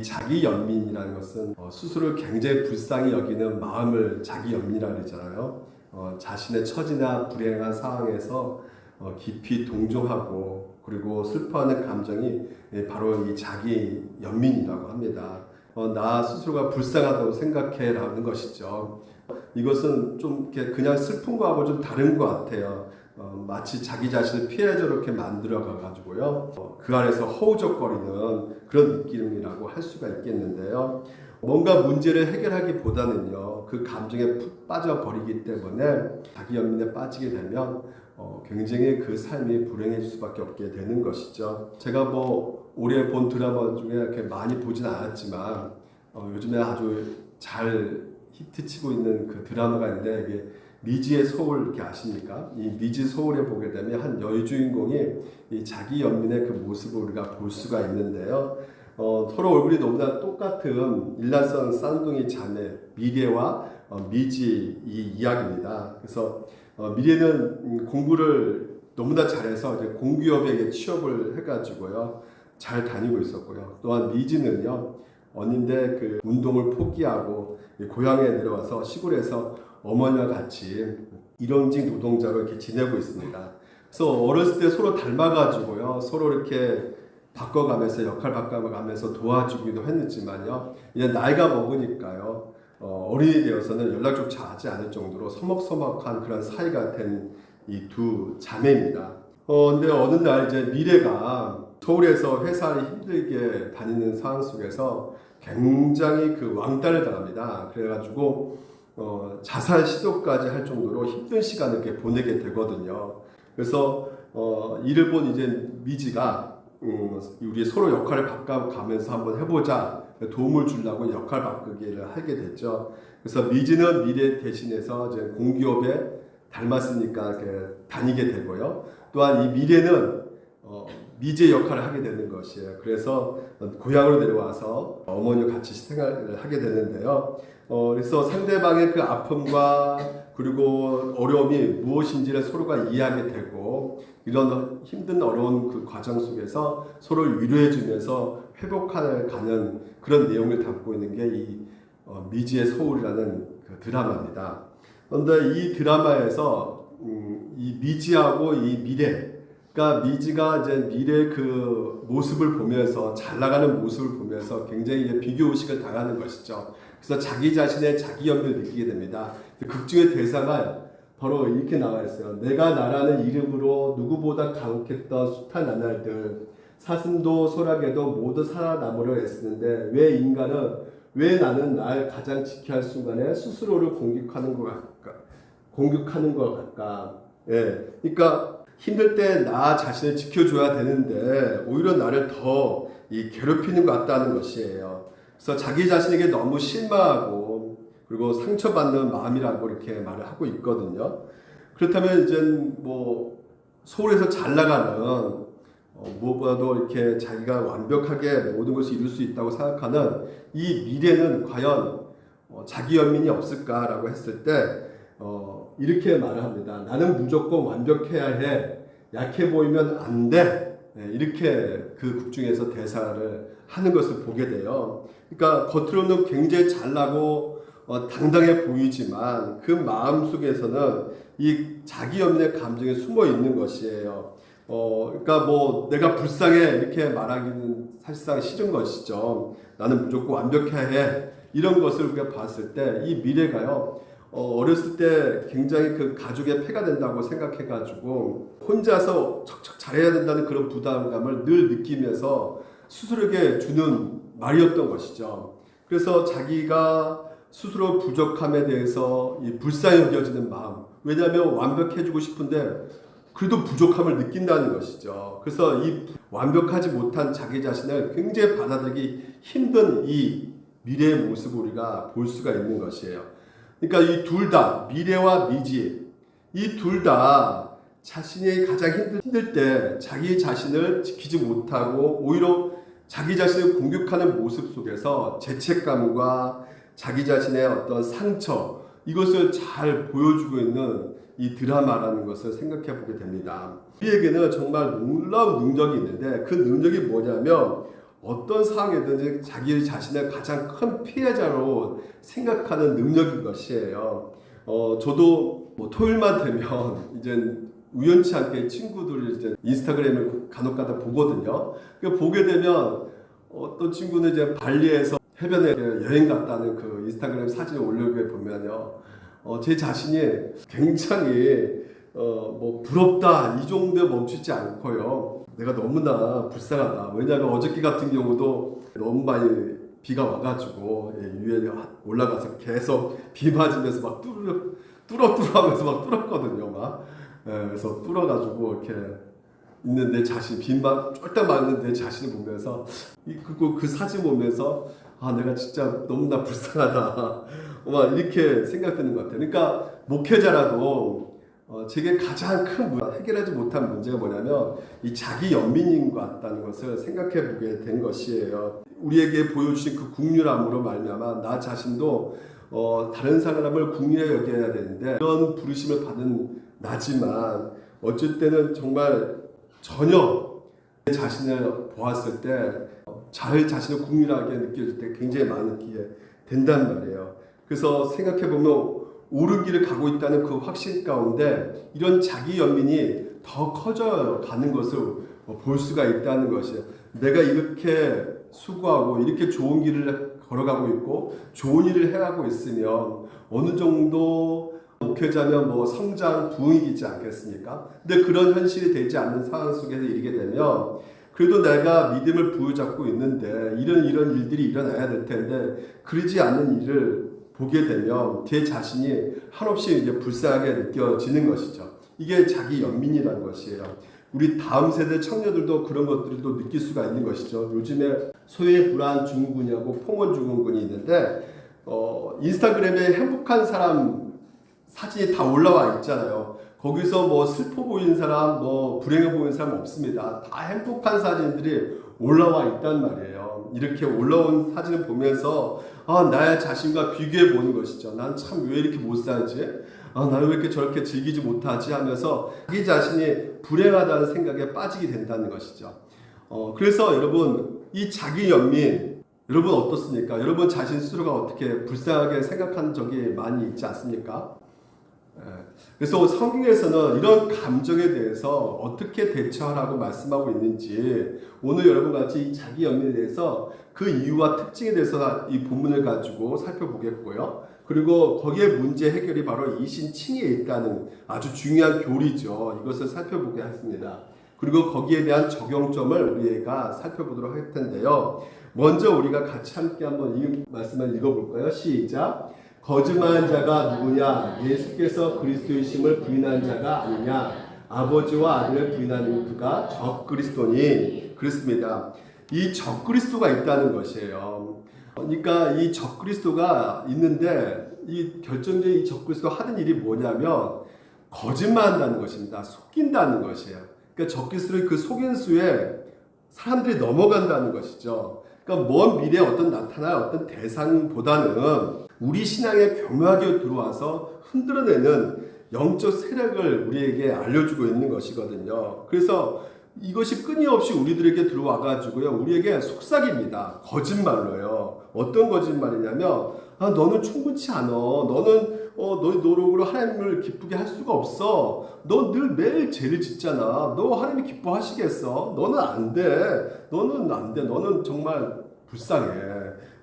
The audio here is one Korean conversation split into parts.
이 자기 연민이라는 것은 스스로 굉장히 불쌍히 여기는 마음을 자기 연민이라고 그러잖아요. 자신의 처지나 불행한 상황에서 깊이 동정하고 그리고 슬퍼하는 감정이 바로 이 자기 연민이라고 합니다. 나 스스로가 불쌍하다고 생각해라는 것이죠. 이것은 좀 그냥 슬픈 거하고 좀 다른 것 같아요. 마치 자기 자신을 피해자로 이렇게 만들어 가지고요. 그 안에서 허우적거리는 그런 느낌이라고 할 수가 있겠는데요. 뭔가 문제를 해결하기보다는요, 그 감정에 푹 빠져버리기 때문에 자기 연민에 빠지게 되면 굉장히 그 삶이 불행해질 수밖에 없게 되는 것이죠. 제가 올해 본 드라마 중에 이렇게 많이 보진 않았지만 요즘에 아주 잘 히트치고 있는 그 드라마가 있는데 이게 미지의 소울 이렇게 아십니까? 이 미지 소울에 보게 되면 한 여주인공이 이 자기 연민의 그 모습을 우리가 볼 수가 있는데요. 서로 얼굴이 너무나 똑같은 일란성 쌍둥이 자매 미래와 미지 이 이야기입니다. 그래서 미래는 공부를 너무나 잘해서 이제 공기업에 취업을 해가지고요 잘 다니고 있었고요. 또한 미지는요 어린데 그 운동을 포기하고 고향에 내려와서 시골에서 어머니와 같이 일용직 노동자로 이렇게 지내고 있습니다. 그래서 어렸을 때 서로 닮아가지고요 서로 이렇게 바꿔가면서 역할 바꿔가면서 도와주기도 했지만요 이제 나이가 먹으니까요 어린이 되어서는 연락조차 하지 않을 정도로 서먹서먹한 그런 사이가 된 이 두 자매입니다. 근데 어느 날 이제 미래가 서울에서 회사를 힘들게 다니는 상황 속에서 굉장히 그 왕따를 당합니다. 그래가지고 자살 시도까지 할 정도로 힘든 시간을 이렇게 보내게 되거든요. 그래서 이를 본 이제 미지가 우리 서로 역할을 바꿔가면서 한번 해보자 도움을 주려고 역할 바꾸기를 하게 됐죠. 그래서 미지는 미래 대신해서 이제 공기업에 닮았으니까 다니게 되고요. 또한 이 미래는 미지의 역할을 하게 되는 것이에요. 그래서 고향으로 내려와서 어머니와 같이 생활을 하게 되는데요. 그래서 상대방의 그 아픔과 그리고 어려움이 무엇인지를 서로가 이해하게 되고 이런 힘든 어려운 그 과정 속에서 서로를 위로해주면서 회복하는 그런 내용을 담고 있는 게 이 미지의 소울이라는 그 드라마입니다. 그런데 이 드라마에서 이 미지하고 이 미래, 그러니까 미지가 이제 미래 그 모습을 보면서 잘 나가는 모습을 보면서 굉장히 비교 의식을 당하는 것이죠. 그래서 자기 자신의 자기 연민을 느끼게 됩니다. 극중의 대사가 바로 이렇게 나와 있어요. 내가 나라는 이름으로 누구보다 강력했던 숱한 나날들, 사슴도 소라게도 모두 살아남으려 애쓰는데 왜 나는 날 가장 지켜야 할 순간에 스스로를 공격하는 것 같까? 예, 그러니까 힘들 때 나 자신을 지켜줘야 되는데 오히려 나를 더 괴롭히는 것 같다는 것이에요. 그래서 자기 자신에게 너무 실망하고 그리고 상처받는 마음이라고 이렇게 말을 하고 있거든요. 그렇다면 이제 서울에서 잘 나가는 무엇보다도 이렇게 자기가 완벽하게 모든 것을 이룰 수 있다고 생각하는 이 미래는 과연 자기 연민이 없을까라고 했을 때 이렇게 말을 합니다. 나는 무조건 완벽해야 해. 약해 보이면 안 돼. 이렇게 그 극 중에서 대사를 하는 것을 보게 돼요. 그러니까 겉으로는 굉장히 잘나고 당당해 보이지만 그 마음 속에서는 이 자기 연민의 감정이 숨어 있는 것이에요. 그러니까 내가 불쌍해 이렇게 말하기는 사실상 싫은 것이죠. 나는 무조건 완벽해야 해. 이런 것을 우리가 봤을 때 이 미래가요. 어렸을 때 굉장히 그 가족의 폐가 된다고 생각해가지고 혼자서 척척 잘해야 된다는 그런 부담감을 늘 느끼면서 스스로에게 주는 말이었던 것이죠. 그래서 자기가 스스로 부족함에 대해서 불쌍히 여겨지는 마음, 왜냐하면 완벽해지고 싶은데 그래도 부족함을 느낀다는 것이죠. 그래서 이 완벽하지 못한 자기 자신을 굉장히 받아들이기 힘든 이 미래의 모습을 우리가 볼 수가 있는 것이에요. 그러니까 이 둘 다, 미래와 미지, 이 둘 다 자신이 가장 힘들 때 자기 자신을 지키지 못하고 오히려 자기 자신을 공격하는 모습 속에서 죄책감과 자기 자신의 어떤 상처, 이것을 잘 보여주고 있는 이 드라마라는 것을 생각해 보게 됩니다. 우리에게는 정말 놀라운 능력이 있는데 그 능력이 뭐냐면 어떤 상황이든지 자기 자신의 가장 큰 피해자로 생각하는 능력인 것이에요. 저도 뭐 토요일만 되면 이제 우연치 않게 친구들 이제 인스타그램을 간혹가다 보거든요. 보게 되면 어떤 친구는 이제 발리에서 해변에 여행 갔다는 그 인스타그램 사진을 올려게 보면요, 제 자신이 굉장히 뭐 부럽다 이 정도에 멈추지 않고요. 내가 너무나 불쌍하다. 왜냐하면 어저께 같은 경우도 너무 많이 비가 와가지고 위에 올라가서 계속 비 맞으면서 막 뚫어하면서 막 뚫었거든요. 막 그래서 뚫어가지고 이렇게 있는 내 자신, 빈만 쫄딱 맞는 내 자신을 보면서 그 사진 보면서 아, 내가 진짜 너무나 불쌍하다. 막 이렇게 생각되는 것 같아요. 그러니까 목회자라도 제게 가장 큰 해결하지 못한 문제가 뭐냐면 이 자기 연민인 것 같다는 것을 생각해 보게 된 것이에요. 우리에게 보여주신 그 국률함으로 말미암아 나 자신도 다른 사람을 국률에 여겨야 되는데 그런 부르심을 받은 나지만 어쩔 때는 정말 전혀 내 자신을 보았을 때 자신을 국률하게 느껴질 때 굉장히 많게 된단 말이에요. 그래서 생각해보면 옳은 길을 가고 있다는 그 확신 가운데 이런 자기 연민이 더 커져 가는 것을 볼 수가 있다는 것이에요. 내가 이렇게 수고하고 이렇게 좋은 길을 걸어가고 있고 좋은 일을 해가고 있으면 어느 정도 목회자면 뭐 성장 부흥이지 않겠습니까? 근데 그런 현실이 되지 않는 상황 속에서 이르게 되면 그래도 내가 믿음을 부여잡고 있는데 이런 일들이 일어나야 될 텐데 그러지 않는 일을 보게 되면 제 자신이 한없이 이제 불쌍하게 느껴지는 것이죠. 이게 자기 연민이라는 것이에요. 우리 다음 세대 청년들도 그런 것들도 느낄 수가 있는 것이죠. 요즘에 소외 불안 증후군이라고 폭언 증후군이 있는데 인스타그램에 행복한 사람 사진이 다 올라와 있잖아요. 거기서 뭐 슬퍼 보이는 사람, 뭐 불행해 보이는 사람 없습니다. 다 행복한 사진들이 올라와 있단 말이에요. 이렇게 올라온 사진을 보면서 나의 자신과 비교해 보는 것이죠. 난 참 왜 이렇게 못 살지? 나는 왜 이렇게 저렇게 즐기지 못하지? 하면서 자기 자신이 불행하다는 생각에 빠지게 된다는 것이죠. 그래서 여러분 이 자기 연민 여러분 어떻습니까? 여러분 자신 스스로가 어떻게 불쌍하게 생각하는 적이 많이 있지 않습니까? 그래서 성경에서는 이런 감정에 대해서 어떻게 대처하라고 말씀하고 있는지 오늘 여러분 같이 이 자기 연민에 대해서 그 이유와 특징에 대해서 이 본문을 가지고 살펴보겠고요. 그리고 거기에 문제 해결이 바로 이신칭에 있다는 아주 중요한 교리죠. 이것을 살펴보게 했습니다. 그리고 거기에 대한 적용점을 우리가 살펴보도록 할 텐데요. 먼저 우리가 같이 함께 한번 이 말씀을 읽어볼까요? 시작. 거짓말한 자가 누구냐? 예수께서 그리스도이심을 부인한 자가 아니냐? 아버지와 아들을 부인하는 그가 적그리스도니. 그렇습니다. 이 적그리스도가 있다는 것이에요. 그러니까 이 적그리스도가 있는데 이 결정적인 이 적그리스도가 하는 일이 뭐냐면 거짓말한다는 것입니다. 속인다는 것이에요. 그러니까 적그리스도의 그 속임수에 사람들이 넘어간다는 것이죠. 그러니까 먼 미래에 어떤 나타날 어떤 대상보다는 우리 신앙에 교묘하게 들어와서 흔들어내는 영적 세력을 우리에게 알려주고 있는 것이거든요. 그래서 이것이 끊임없이 우리들에게 들어와가지고요, 우리에게 속삭입니다. 거짓말로요. 어떤 거짓말이냐면, 너는 충분치 않아. 너는 너의 노력으로 하나님을 기쁘게 할 수가 없어. 너 늘 매일 죄를 짓잖아. 너 하나님이 기뻐하시겠어? 너는 안 돼. 너는 안 돼. 너는 정말 불쌍해.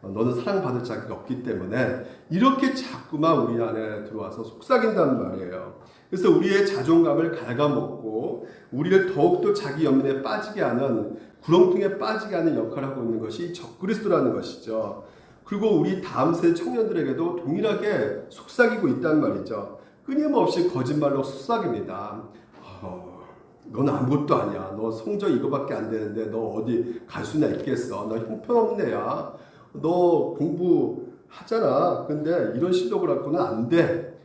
너는 사랑받을 자격이 없기 때문에 이렇게 자꾸만 우리 안에 들어와서 속삭인단 말이에요. 그래서 우리의 자존감을 갉아먹고 우리를 더욱더 자기 연민에 빠지게 하는 구렁텅이에 빠지게 하는 역할을 하고 있는 것이 적그리스도라는 것이죠. 그리고 우리 다음 세대 청년들에게도 동일하게 속삭이고 있단 말이죠. 끊임없이 거짓말로 속삭입니다. 넌 아무것도 아니야. 너 성적 이거밖에 안 되는데 너 어디 갈 수나 있겠어. 너 형편없는 애야. 너 공부하잖아. 근데 이런 실력을 갖고는 안 돼.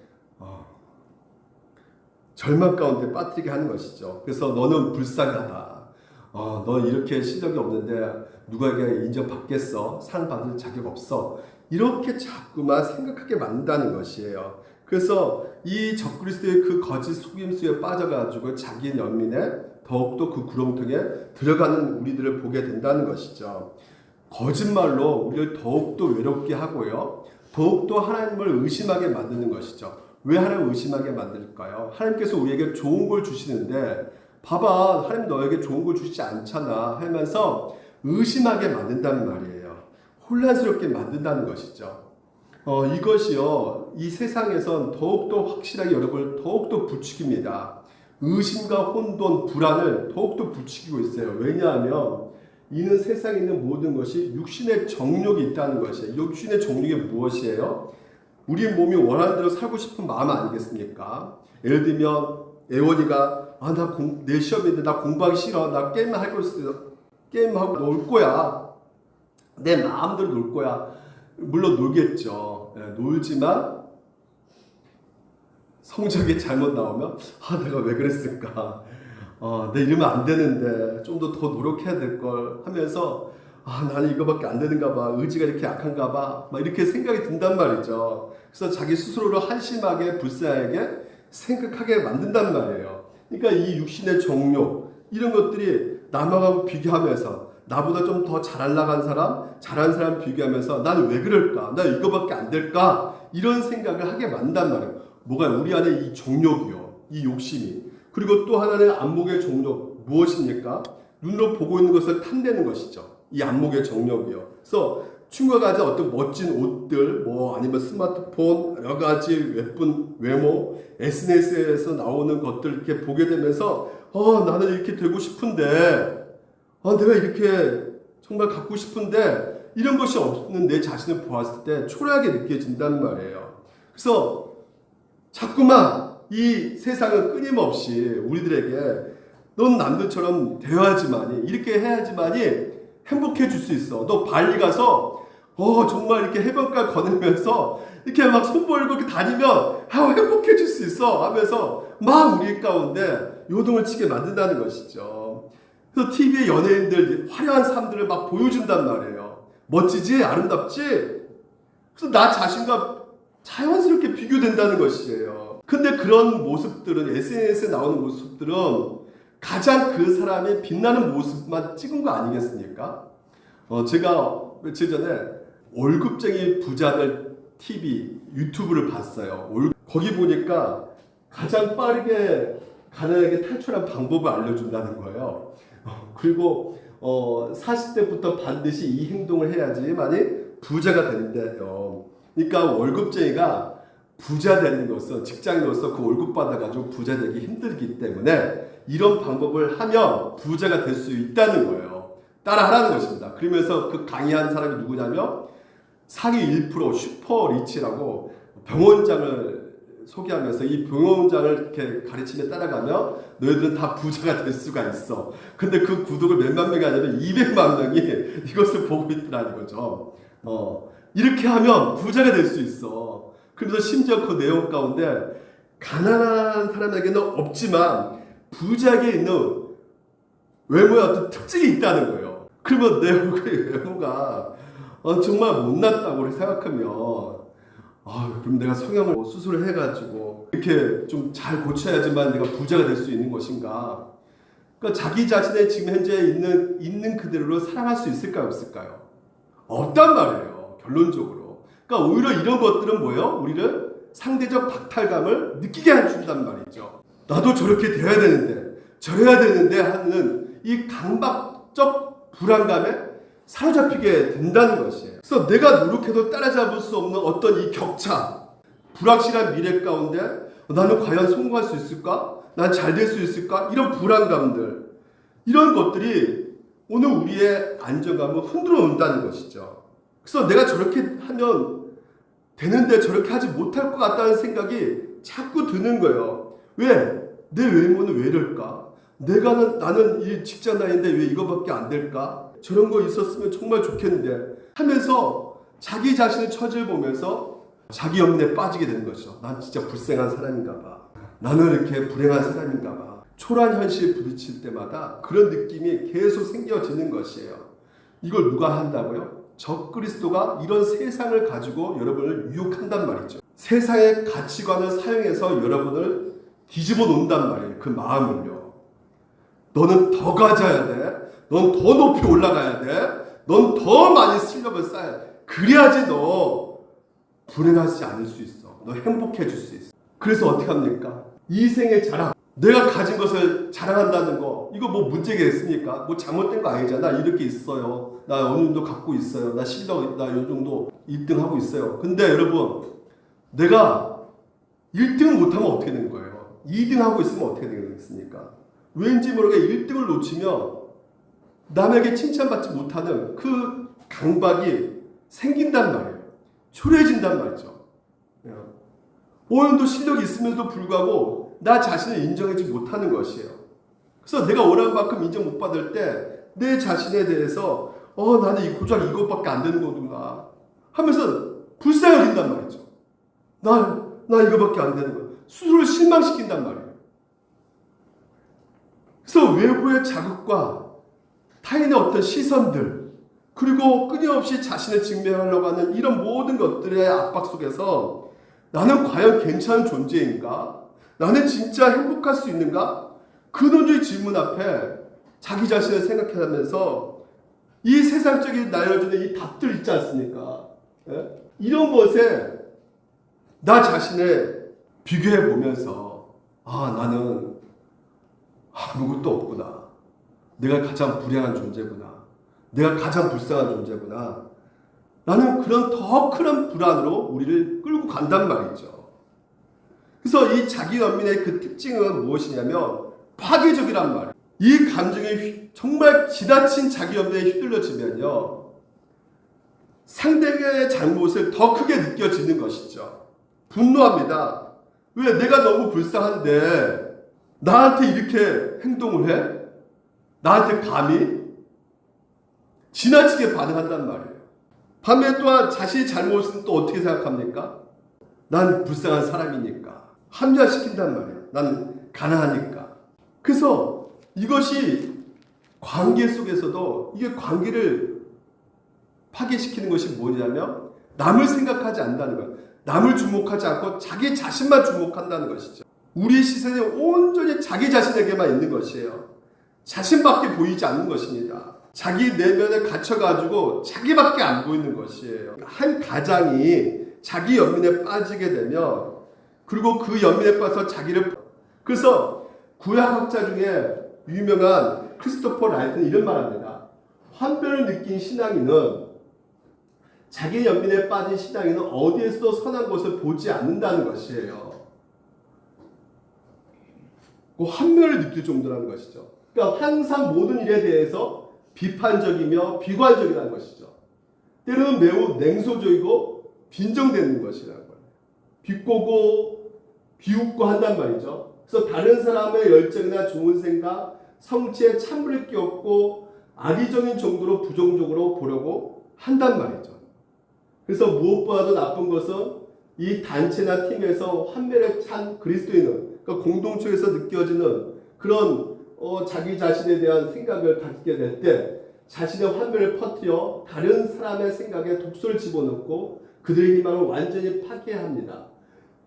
절망 가운데 빠뜨리게 하는 것이죠. 그래서 너는 불쌍하다. 너 이렇게 실력이 없는데 누가에게 인정받겠어? 상 받을 자격 없어. 이렇게 자꾸만 생각하게 만든다는 것이에요. 그래서 이 적그리스도의 그 거짓 속임수에 빠져가지고 자기 연민에 더욱더 그 구렁텅이에 들어가는 우리들을 보게 된다는 것이죠. 거짓말로 우리를 더욱더 외롭게 하고요. 더욱더 하나님을 의심하게 만드는 것이죠. 왜 하나님을 의심하게 만들까요? 하나님께서 우리에게 좋은 걸 주시는데 봐봐, 하나님 너에게 좋은 걸 주시지 않잖아 하면서 의심하게 만든다는 말이에요. 혼란스럽게 만든다는 것이죠. 이것이요, 이 세상에선 더욱더 확실하게 여러분을 더욱더 부추깁니다. 의심과 혼돈, 불안을 더욱더 부추기고 있어요. 왜냐하면 이는 세상에 있는 모든 것이 육신의 정욕이 있다는 것이에요. 육신의 정욕이 무엇이에요? 우리 몸이 원하는 대로 살고 싶은 마음 아니겠습니까? 예를 들면 애원이가 내 시험인데 나 공부하기 싫어. 나 게임만 할 거 있어. 게임하고 놀 거야. 내 마음대로 놀 거야. 물론 놀겠죠. 놀지만 성적이 잘못 나오면 내가 왜 그랬을까? 내 이러면 안 되는데 좀 더 노력해야 될 걸 하면서 나는 이거밖에 안 되는가 봐. 의지가 이렇게 약한가 봐. 막 이렇게 생각이 든단 말이죠. 그래서 자기 스스로를 한심하게 불쌍하게 생각하게 만든단 말이에요. 그러니까 이 육신의 정욕 이런 것들이 남하고 비교하면서 나보다 좀 더 잘 나간 사람, 잘한 사람 비교하면서 나는 왜 그럴까? 나 이거밖에 안 될까? 이런 생각을 하게 만든단 말이에요. 뭐가 우리 안에 이 정욕이요. 이 욕심이. 그리고 또 하나는 안목의 정욕. 무엇입니까? 눈으로 보고 있는 것을 탐내는 것이죠. 이 안목의 정욕이요. 그래서 친구가 가진 어떤 멋진 옷들, 아니면 스마트폰, 여러 가지 예쁜 외모, SNS에서 나오는 것들 이렇게 보게 되면서, 나는 이렇게 되고 싶은데, 내가 이렇게 정말 갖고 싶은데, 이런 것이 없는 내 자신을 보았을 때 초라하게 느껴진단 말이에요. 그래서 자꾸만 이 세상은 끊임없이 우리들에게 넌 남들처럼 되어야지만이, 이렇게 해야지만이 행복해질 수 있어. 너 발리 가서 정말 이렇게 해변가 거닐면서 이렇게 막 손 벌고 이렇게 다니면 행복해질 수 있어 하면서 막 우리 가운데 요동을 치게 만든다는 것이죠. 그래서 TV에 연예인들 화려한 삶들을 막 보여준단 말이에요. 멋지지? 아름답지? 그래서 나 자신과 자연스럽게 비교된다는 것이에요. 근데 그런 모습들은, SNS에 나오는 모습들은 가장 그 사람이 빛나는 모습만 찍은 거 아니겠습니까? 제가 며칠 전에 월급쟁이 부자들 TV, 유튜브를 봤어요. 거기 보니까 가장 빠르게 가난하게 탈출한 방법을 알려준다는 거예요. 그리고 40대부터 반드시 이 행동을 해야지만이 부자가 되는데요. 그러니까 월급쟁이가 부자 되는 것은, 직장인으로서 그 월급 받아가지고 부자 되기 힘들기 때문에 이런 방법을 하면 부자가 될 수 있다는 거예요. 따라하라는 것입니다. 그러면서 그 강의한 사람이 누구냐면 상위 1% 슈퍼리치라고 병원장을 소개하면서 이 병원장을 이렇게 가르치며 따라가면 너희들은 다 부자가 될 수가 있어. 근데 그 구독을 몇만 명이 아니면 200만 명이 이것을 보고 있더라는 거죠. 이렇게 하면 부자가 될 수 있어. 그래서 심지어 그 내용 가운데 가난한 사람에게는 없지만 부자에게 있는 외모의 어떤 특징이 있다는 거예요. 그러면 내 얼굴의 외모가 정말 못났다고 생각하면 그럼 내가 성형을 수술을 해가지고 이렇게 좀 잘 고쳐야지만 내가 부자가 될 수 있는 것인가? 그러니까 자기 자신의 지금 현재 있는 그대로 사랑할 수 있을까요, 없을까요? 없단 말이에요, 결론적으로. 그러니까 오히려 이런 것들은 뭐예요? 우리를 상대적 박탈감을 느끼게 해준단 말이죠. 나도 저렇게 돼야 되는데, 저래야 되는데 하는 이 강박적 불안감에 사로잡히게 된다는 것이에요. 그래서 내가 노력해도 따라잡을 수 없는 어떤 이 격차, 불확실한 미래 가운데 나는 과연 성공할 수 있을까? 난 잘 될 수 있을까? 이런 불안감들, 이런 것들이 오늘 우리의 안정감을 흔들어 놓는다는 것이죠. 그래서 내가 저렇게 하면 되는데 저렇게 하지 못할 것 같다는 생각이 자꾸 드는 거예요. 왜? 내 외모는 왜 이럴까? 나는 이 직장 다니는데 왜 이거밖에 안 될까? 저런 거 있었으면 정말 좋겠는데 하면서 자기 자신의 처지를 보면서 자기 연민에 빠지게 되는 거죠. 난 진짜 불쌍한 사람인가 봐. 나는 이렇게 불행한 사람인가 봐. 초라한 현실에 부딪힐 때마다 그런 느낌이 계속 생겨지는 것이에요. 이걸 누가 한다고요? 적그리스도가 이런 세상을 가지고 여러분을 유혹한단 말이죠. 세상의 가치관을 사용해서 여러분을 뒤집어 놓는단 말이에요. 그 마음을요. 너는 더 가져야 돼. 넌 더 높이 올라가야 돼. 넌 더 많이 실력을 쌓아야 돼. 그래야지 너 불행하지 않을 수 있어. 너 행복해질 수 있어. 그래서 어떻게 합니까? 이 생의 자랑, 내가 가진 것을 자랑한다는 거, 이거 뭐 문제가 있습니까? 뭐 잘못된 거 아니잖아. 이렇게 있어요. 나 어느 정도 갖고 있어요. 나 실력, 나 이 정도 1등 하고 있어요. 근데 여러분, 내가 1등을 못하면 어떻게 되는 거예요? 2등 하고 있으면 어떻게 되겠습니까? 왠지 모르게 1등을 놓치면 남에게 칭찬받지 못하는 그 강박이 생긴단 말이에요. 초래해진단 말이죠. 어느 정도 실력이 있음에도 불구하고 나 자신을 인정하지 못하는 것이에요. 그래서 내가 원하는 만큼 인정 못 받을 때 내 자신에 대해서 나는 이 고작 이것밖에 안 되는 거구나 하면서 불쌍히 여긴단 말이죠. 나 이거밖에 안 되는 거야. 스스로를 실망시킨단 말이에요. 그래서 외부의 자극과 타인의 어떤 시선들, 그리고 끊임없이 자신을 증명하려고 하는 이런 모든 것들의 압박 속에서 나는 과연 괜찮은 존재인가? 나는 진짜 행복할 수 있는가? 근원주의 질문 앞에 자기 자신을 생각하면서 이 세상적인 나열주는 이 답들 있지 않습니까? 이런 것에 나 자신을 비교해 보면서 나는 아무것도 없구나. 내가 가장 불행한 존재구나. 내가 가장 불쌍한 존재구나. 라는 그런 더 큰 불안으로 우리를 끌고 간단 말이죠. 그래서 이 자기 연민의 그 특징은 무엇이냐면 파괴적이란 말이에요. 이 감정이 정말 지나친 자기 연민에 휘둘러지면요, 상대의 잘못을 더 크게 느껴지는 것이죠. 분노합니다. 왜? 내가 너무 불쌍한데 나한테 이렇게 행동을 해? 나한테 감히? 지나치게 반응한단 말이에요. 반면에 또한 자신의 잘못은 또 어떻게 생각합니까? 난 불쌍한 사람이니까. 합리화시킨단 말이에요. 난 가난하니까. 그래서 이것이 관계 속에서도 이게 관계를 파괴시키는 것이 뭐냐면 남을 생각하지 않는다는 거예요. 남을 주목하지 않고 자기 자신만 주목한다는 것이죠. 우리의 시선이 온전히 자기 자신에게만 있는 것이에요. 자신밖에 보이지 않는 것입니다. 자기 내면에 갇혀가지고 자기밖에 안 보이는 것이에요. 한 가장이 자기 연민에 빠지게 되면, 그리고 그 연민에 빠져서 그래서 구약학자 중에 유명한 크리스토퍼 라이트는 이런 말합니다. 환멸을 느낀 신앙인은, 자기 연민에 빠진 신앙인은 어디에서도 선한 것을 보지 않는다는 것이에요. 그 환멸을 느낄 정도라는 것이죠. 그러니까 항상 모든 일에 대해서 비판적이며 비관적이라는 것이죠. 때로는 매우 냉소적이고 빈정되는 것이라는 거예요. 비꼬고 비웃고 한단 말이죠. 그래서 다른 사람의 열정이나 좋은 생각, 성취에 찬물을 끼얹고 악의적인 정도로 부정적으로 보려고 한단 말이죠. 그래서 무엇보다도 나쁜 것은 이 단체나 팀에서 환멸에 찬 그리스도인은, 그러니까 공동체에서 느껴지는 그런 자기 자신에 대한 생각을 갖게 될 때 자신의 환멸을 퍼뜨려 다른 사람의 생각에 독소를 집어넣고 그들의 희망을 완전히 파괴합니다.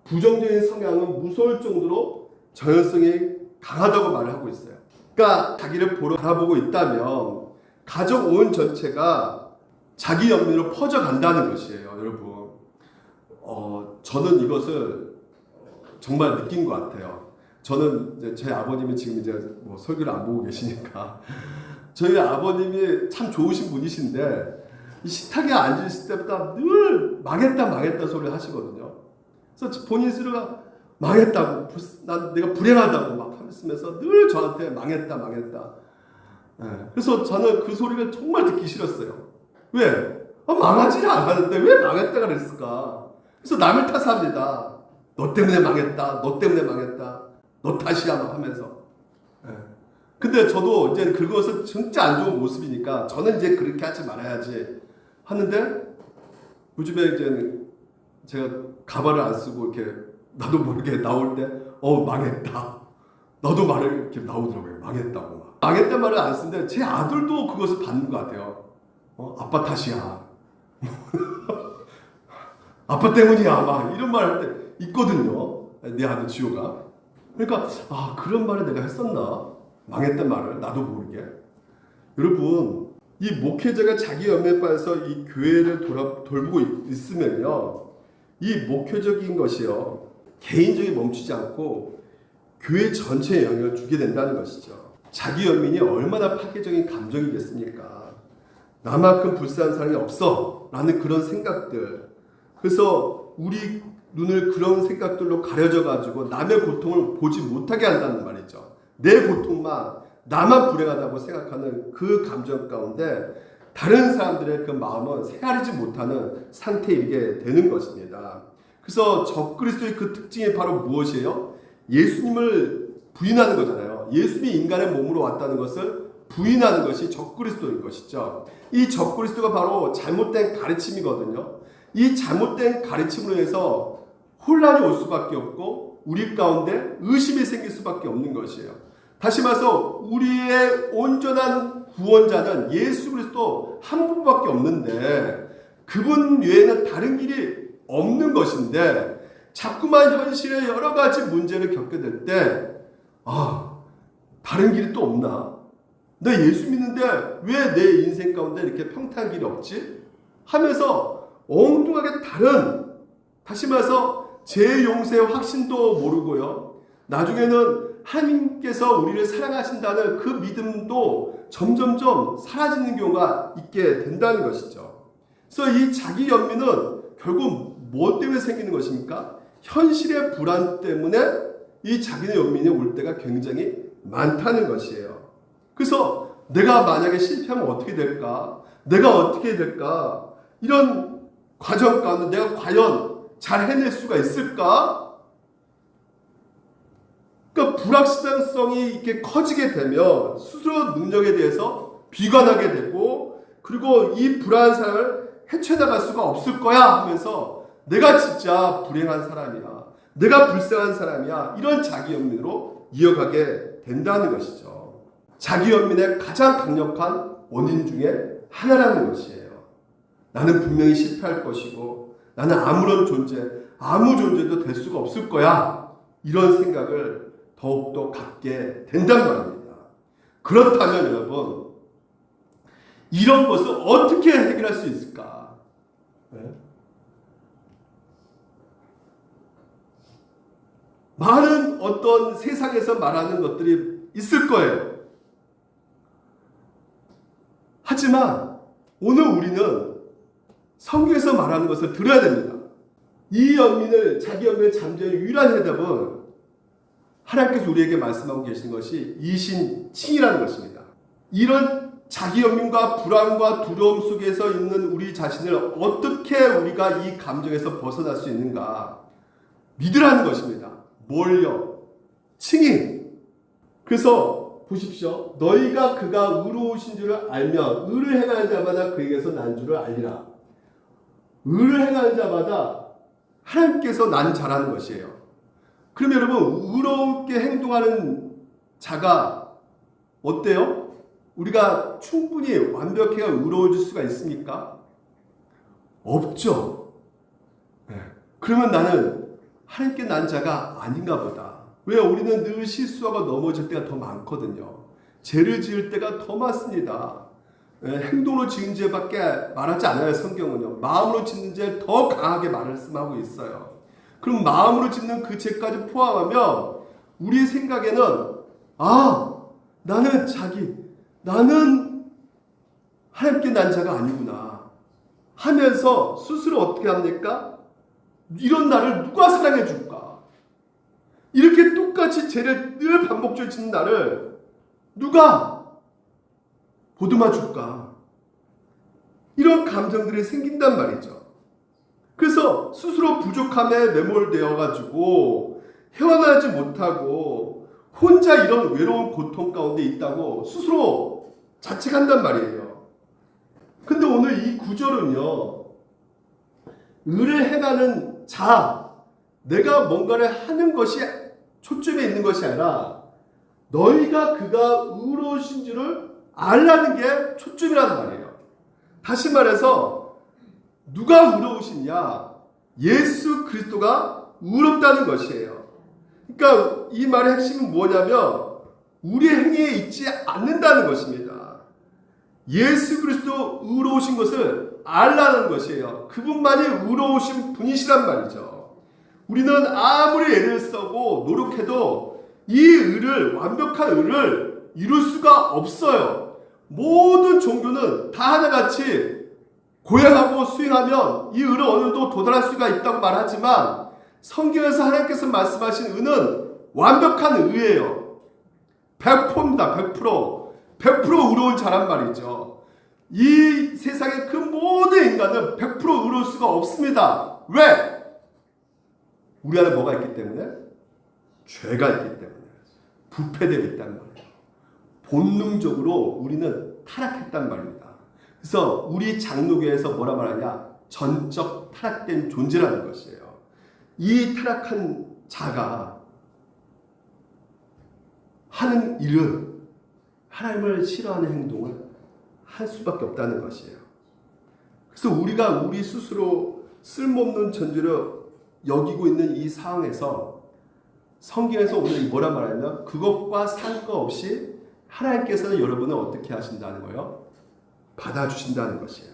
부정적인 성향은 무서울 정도로 저열성이 강하다고 말을 하고 있어요. 그러니까 자기를 바라보고 있다면 가족 온 전체가 자기 연민으로 퍼져간다는 것이에요. 여러분, 저는 이것을 정말 느낀 것 같아요. 저는 이제 제 아버님이 지금 이제 뭐 설교를 안 보고 계시니까, 저희 아버님이 참 좋으신 분이신데 이 식탁에 앉으실 때마다 늘 망했다 소리를 하시거든요. 그래서 본인 스스로가 망했다고, 내가 불행하다고 막 하면서 늘 저한테 망했다. 그래서 저는 그 소리를 정말 듣기 싫었어요. 왜? 망하지는 않았는데 왜 망했다 그랬을까? 그래서 남을 탓합니다. 너 때문에 망했다. 너 탓이야 막 하면서. 근데 저도 이제 그것은 진짜 안 좋은 모습이니까 저는 이제 그렇게 하지 말아야지 하는데, 요즘에 이제 제가 가발을 안 쓰고 이렇게 나도 모르게 나올 때 망했다. 나도 말을 이렇게 나오더라고요. 망했다고. 망했단 말을 안 쓰는데 제 아들도 그것을 받는 것 같아요. 아빠 탓이야. 아빠 때문이야. 막 이런 말 할 때 있거든요. 내 아들 지호가. 그러니까 그런 말을 내가 했었나? 망했단 말을 나도 모르게. 여러분, 이 목회자가 자기 연민에 빠져서 이 교회를 돌보고 있으면요, 이 목회적인 것이요, 개인적인 멈추지 않고 교회 전체에 영향을 주게 된다는 것이죠. 자기 연민이 얼마나 파괴적인 감정이겠습니까? 나만큼 불쌍한 사람이 없어 라는 그런 생각들. 그래서 우리 눈을 그런 생각들로 가려져 가지고 남의 고통을 보지 못하게 한다는 말이죠. 내 고통만, 나만 불행하다고 생각하는 그 감정 가운데 다른 사람들의 그 마음은 헤아리지 못하는 상태에 이르게 되는 것입니다. 그래서 적그리스도의 그 특징이 바로 무엇이에요? 예수님을 부인하는 거잖아요. 예수님이 인간의 몸으로 왔다는 것을 부인하는 것이 적그리스도인 것이죠. 이 적그리스도가 바로 잘못된 가르침이거든요. 이 잘못된 가르침으로 해서 혼란이 올 수밖에 없고 우리 가운데 의심이 생길 수밖에 없는 것이에요. 다시 말해서 우리의 온전한 구원자는 예수 그리스도 한 분밖에 없는데 그분 외에는 다른 길이 없는 것인데 자꾸만 현실의 여러 가지 문제를 겪게 될 때 다른 길이 또 없나? 나 예수 믿는데 왜 내 인생 가운데 이렇게 평탄한 길이 없지? 하면서 엉뚱하게 다시 말해서 제 용서의 확신도 모르고요. 나중에는 하나님께서 우리를 사랑하신다는 그 믿음도 점점점 사라지는 경우가 있게 된다는 것이죠. 그래서 이 자기 연민은 결국 뭐 때문에 생기는 것입니까? 현실의 불안 때문에 이 자기의 연민이 올 때가 굉장히 많다는 것이에요. 그래서 내가 만약에 실패하면 어떻게 될까? 내가 어떻게 될까? 이런 과정 가운데 내가 과연 잘 해낼 수가 있을까? 그러니까 불확실성이 이렇게 커지게 되면 스스로 능력에 대해서 비관하게 되고 그리고 이 불안한 삶을 헤쳐나갈 수가 없을 거야 하면서 내가 진짜 불행한 사람이야. 내가 불쌍한 사람이야. 이런 자기 연민으로 이어가게 된다는 것이죠. 자기 연민의 가장 강력한 원인 중에 하나라는 것이에요. 나는 분명히 실패할 것이고 나는 아무 존재도 될 수가 없을 거야. 이런 생각을 더욱더 갖게 된단 말입니다. 그렇다면 여러분, 이런 것을 어떻게 해결할 수 있을까? 네? 많은 어떤 세상에서 말하는 것들이 있을 거예요. 하지만 오늘 우리는 성경에서 말하는 것을 들어야 됩니다. 이 자기 연민을 잠재우는 유일한 해답은 하나님께서 우리에게 말씀하고 계신 것이 이신칭이라는 것입니다. 이런 자기 연민과 불안과 두려움 속에서 있는 우리 자신을 어떻게 우리가 이 감정에서 벗어날 수 있는가 믿으라는 것입니다. 뭘요? 칭의. 그래서 보십시오. 너희가 그가 의로우신 줄을 알면 의를 행하는 자마다 그에게서 난 줄을 알리라. 의를 행하는 자마다 하나님께서 난 자라는 것이에요. 그럼 여러분, 의롭게 행동하는 자가 어때요? 우리가 충분히 완벽하게 의로워질 수가 있습니까? 없죠. 네. 그러면 나는 하나님께 난 자가 아닌가 보다. 왜? 우리는 늘 실수하고 넘어질 때가 더 많거든요. 죄를 지을 때가 더 많습니다. 네. 행동으로 지은 죄밖에 말하지 않아요. 성경은요. 마음으로 짓는 죄를 더 강하게 말씀하고 있어요. 그럼 마음으로 짓는 그 죄까지 포함하면 우리의 생각에는 나는 하나님께 난 자가 아니구나 하면서 스스로 어떻게 합니까? 이런 나를 누가 사랑해 줄까? 이렇게 똑같이 죄를 늘 반복적으로 짓는 나를 누가 보듬어 줄까? 이런 감정들이 생긴단 말이죠. 그래서 스스로 부족함에 매몰되어 가지고 헤어나지 못하고 혼자 이런 외로운 고통 가운데 있다고 스스로 자책한단 말이에요. 근데 오늘 이 구절은요, 의를 행하는 자, 내가 뭔가를 하는 것이 초점에 있는 것이 아니라 너희가 그가 의로우신 줄을 알라는 게 초점이라는 말이에요. 다시 말해서 누가 의로우시냐? 예수 그리스도가 의롭다는 것이에요. 그러니까 이 말의 핵심은 뭐냐면 우리의 행위에 있지 않는다는 것입니다. 예수 그리스도 의로우신 것을 알라는 것이에요. 그분만이 의로우신 분이시란 말이죠. 우리는 아무리 애를 쓰고 노력해도 이 의를, 완벽한 의를 이룰 수가 없어요. 모든 종교는 다 하나같이 고행하고 수행하면 이 의를 어느 정도 도달할 수가 있다고 말하지만 성경에서 하나님께서 말씀하신 의는 완벽한 의예요. 100%입니다. 100%. 100% 의로운 자란 말이죠. 이 세상의 그 모든 인간은 100% 의로울 수가 없습니다. 왜? 우리 안에 뭐가 있기 때문에? 죄가 있기 때문에. 부패되어 있다는 말이에요. 본능적으로 우리는 타락했단 말입니다. 그래서 우리 장로교에서 뭐라 말하냐? 전적 타락된 존재라는 것이에요. 이 타락한 자가 하는 일은 하나님을 싫어하는 행동을 할 수밖에 없다는 것이에요. 그래서 우리가 우리 스스로 쓸모없는 존재로 여기고 있는 이 상황에서 성경에서 오늘 뭐라 말하냐면 그것과 상관없이 하나님께서는 여러분을 어떻게 하신다는 거예요? 받아주신다는 것이에요.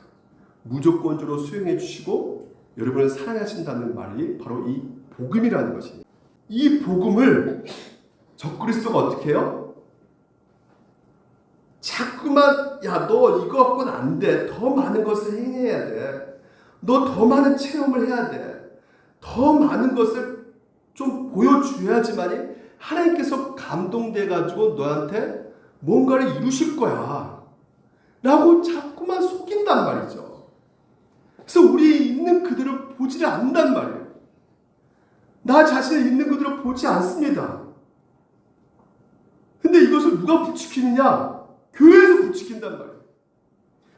무조건적으로 수용해 주시고 여러분을 사랑하신다는 말이 바로 이 복음이라는 것입니다. 이 복음을 적그리스도가 어떻게 해요? 자꾸만 야 너 이거 갖고는 안 돼. 더 많은 것을 행해야 돼. 너 더 많은 체험을 해야 돼. 더 많은 것을 좀 보여줘야지만이 하나님께서 감동돼가지고 너한테 뭔가를 이루실 거야. 라고 자꾸만 속인단 말이죠. 그래서 우리 있는 그대로 보지를 않는단 말이에요. 나 자신을 있는 그대로 보지 않습니다. 근데 이것을 누가 부추기느냐? 교회에서 부추긴단 말이에요.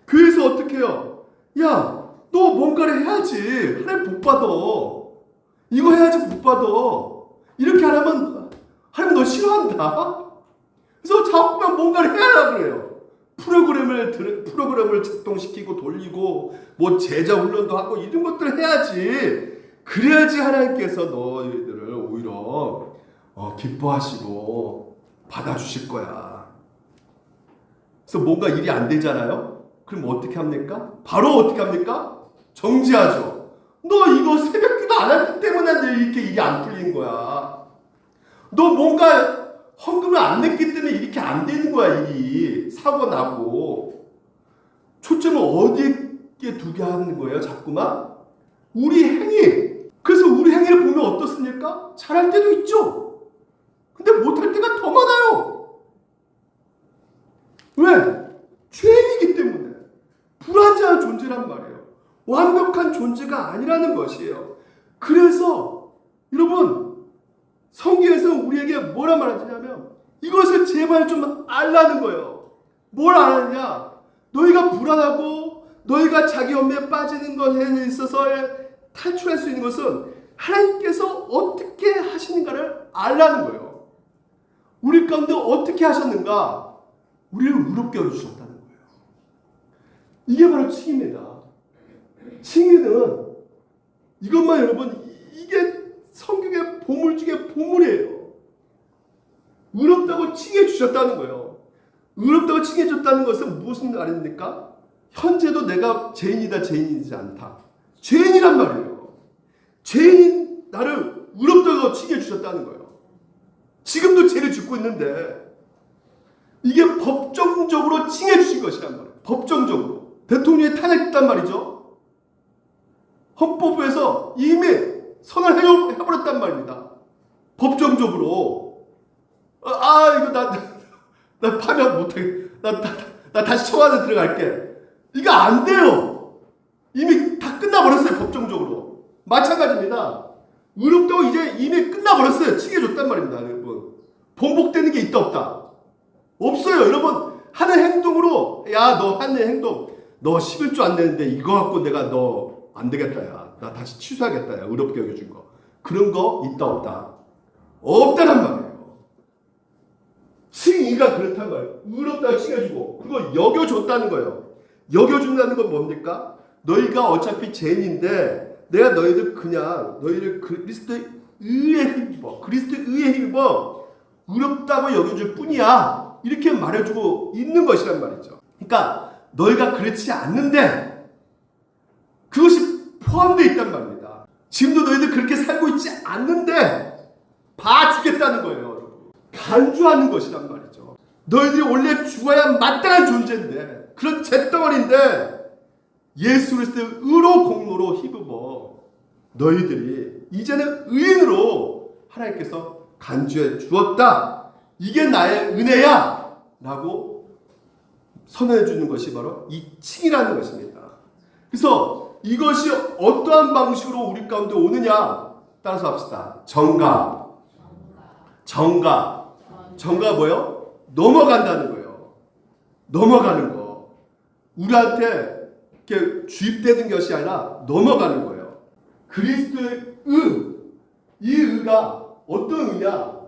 교회에서 어떻게 해요? 야, 너 뭔가를 해야지. 하나님 복 받아. 이거 해야지 복 받아. 이렇게 안 하면 하나님 너 싫어한다. 그래서 자꾸만 뭔가를 해야 그래요. 프로그램을 작동시키고 돌리고 뭐 제자 훈련도 하고 이런 것들을 해야지. 그래야지 하나님께서 너희들을 오히려 기뻐하시고 받아주실 거야. 그래서 뭔가 일이 안 되잖아요. 그럼 어떻게 합니까? 바로 어떻게 합니까? 정지하죠. 너 이거 새벽기도 안 했기 때문에 이렇게 일이 안 풀린 거야. 너 뭔가 헌금을 안 냈기 때문에 이렇게 안 되는 거야. 일이 사고 나고. 초점을 어디에 두게 하는 거예요? 자꾸만 우리 행위. 그래서 우리 행위를 보면 어떻습니까? 잘할 때도 있죠. 근데 못할 때가 더 많아요. 왜? 죄인이기 때문에. 불완전한 존재란 말이에요. 완벽한 존재가 아니라는 것이에요. 그래서 여러분 성경에서 우리에게 뭐라 말하냐면 이것을 제발 좀 알라는 거예요. 뭘 알았냐? 너희가 불안하고 너희가 자기 염려에 빠지는 것에 있어서 탈출할 수 있는 것은 하나님께서 어떻게 하시는가를 알라는 거예요. 우리 가운데 어떻게 하셨는가? 우리를 의롭게 해주셨다는 거예요. 이게 바로 칭의입니다. 칭의는 이것만 여러분 이게 성경의 보물 중에 보물이에요. 의롭다고 칭해 주셨다는 거예요. 의롭다고 칭해 줬다는 것은 무슨 말입니까? 현재도 내가 죄인이다 죄인이지 않다. 죄인이란 말이에요. 죄인인 나를 의롭다고 칭해 주셨다는 거예요. 지금도 죄를 짓고 있는데 이게 법정적으로 칭해 주신 것이란 말이에요. 법정적으로. 대통령이 탄핵됐단 말이죠. 헌법에서 이미 선언을 해버렸단 말입니다. 법정적으로. 이거 나 파면 못해. 나 다시 청와대 들어갈게. 이거 안 돼요. 이미 다 끝나버렸어요. 법정적으로. 마찬가지입니다. 의롭다고 이제 이미 끝나버렸어요. 칭해줬단 말입니다. 여러분. 번복되는 게 있다 없다? 없어요. 여러분 하는 행동으로 야 너 하는 행동 너 11조 안 되는데 이거 갖고 내가 너 안 되겠다 야. 나 다시 취소하겠다 야. 의롭게 여겨준 거. 그런 거 있다 없다? 없다란 말이에요. 칭의가 그렇단 말이에요. 의롭다고 칭해주고 그리고 여겨줬다는 거예요. 여겨준다는 건 뭡니까? 너희가 어차피 죄인인데 내가 너희들 그리스도의 의에 힘입어 의롭다고 여겨줄 뿐이야. 이렇게 말해주고 있는 것이란 말이죠. 그러니까 너희가 그렇지 않는데 그것이 포함되어 있단 말입니다. 지금도 너희들 그렇게 살고 있지 않는데 봐주겠다는 거예요. 여러분. 간주하는 것이란 말이죠. 너희들이 원래 죽어야 마땅한 존재인데 그런 잿덩어리인데 예수 그리스도의 의로 공로로 힘입어 너희들이 이제는 의인으로 하나님께서 간주해 주었다. 이게 나의 은혜야 라고 선언해 주는 것이 바로 이 칭이라는 것입니다. 그래서 이것이 어떠한 방식으로 우리 가운데 오느냐 따라서 합시다. 정가 뭐예요? 넘어간다는 거예요. 넘어가는 거. 우리한테 이렇게 주입되는 것이 아니라 넘어가는 거예요. 그리스도의 이 의가 어떤 의냐?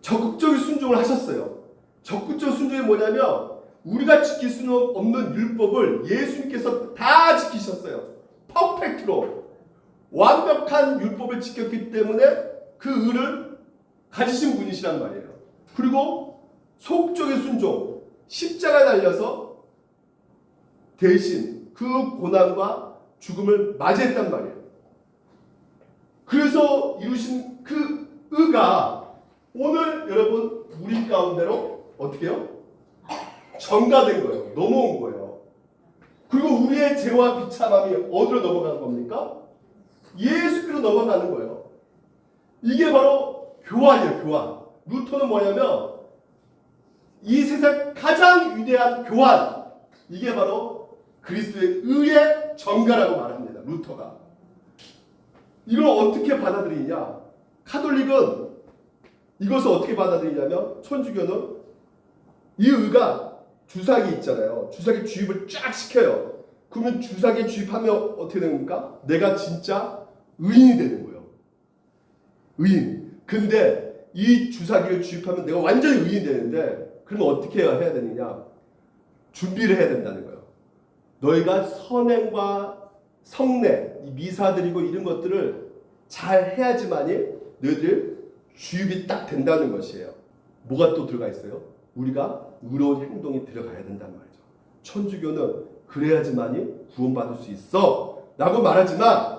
적극적인 순종을 하셨어요. 적극적 순종이 뭐냐면 우리가 지킬 수는 없는 율법을 예수님께서 다 지키셨어요. 퍼펙트로 완벽한 율법을 지켰기 때문에 그 의를 가지신 분이시란 말이에요. 그리고 속적인 순종, 십자가에 달려서 대신 그 고난과 죽음을 맞이했단 말이에요. 그래서 이루신 그 의가 오늘 여러분 우리 가운데로 어떻게 해요? 전가된 거예요. 넘어온 거예요. 그리고 우리의 죄와 비참함이 어디로 넘어가는 겁니까? 예수께로 넘어가는 거예요. 이게 바로 교환이에요. 교환. 루터는 뭐냐면 이 세상 가장 위대한 교환, 이게 바로 그리스도의 의의 전가라고 말합니다. 루터가. 이걸 어떻게 받아들이냐? 카톨릭은 이것을 어떻게 받아들이냐면 천주교는 이 의가 주사기 있잖아요. 주사기 주입을 쫙 시켜요. 그러면 주사기 주입하면 어떻게 됩니까? 내가 진짜 의인이 되는 거예요. 의인. 근데 이 주사기를 주입하면 내가 완전히 의인이 되는데 그러면 어떻게 해야 되느냐? 준비를 해야 된다는 거예요. 너희가 선행과 성례, 이 미사 드리고 이런 것들을 잘 해야지만이 너희들 주입이 딱 된다는 것이에요. 뭐가 또 들어가 있어요? 우리가 의로운 행동이 들어가야 된다는 말이죠. 천주교는 그래야지만이 구원받을 수 있어 라고 말하지만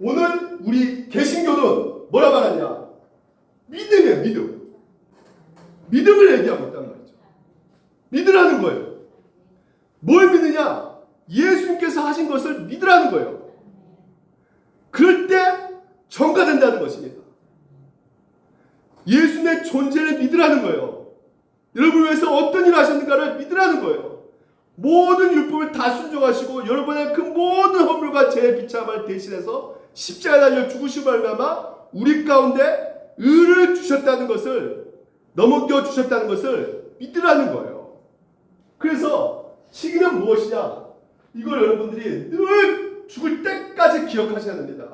오늘 우리 개신교는 뭐라 말하냐? 믿음이에요. 믿음. 믿음을 얘기하고 있단 말이죠. 믿으라는 거예요. 뭘 믿느냐? 예수님께서 하신 것을 믿으라는 거예요. 그럴 때 전가된다는 것입니다. 예수님의 존재를 믿으라는 거예요. 여러분을 위해서 어떤 일을 하셨는가를 믿으라는 거예요. 모든 율법을 다 순종하시고 여러분의 그 모든 허물과 죄의 비참을 대신해서 십자가에 달려 죽으시고 말미암아 우리 가운데 의를 주셨다는 것을, 넘겨 주셨다는 것을 믿으라는 거예요. 그래서 칭의는 무엇이냐? 이걸 여러분들이 늘 죽을 때까지 기억하셔야 됩니다.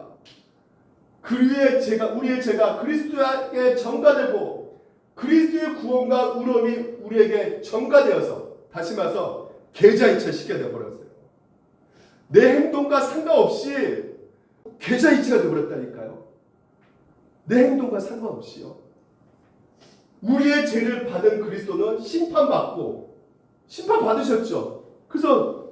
우리의 죄가 그리스도에게 전가되고 그리스도의 구원과 의로움이 우리에게 전가되어서 다시 말해서 계좌이체시켜 되어버렸어요. 내 행동과 상관없이 계좌이체가 되어버렸다니까요. 내 행동과 상관없이요. 우리의 죄를 받은 그리스도는 심판받고 심판받으셨죠. 그래서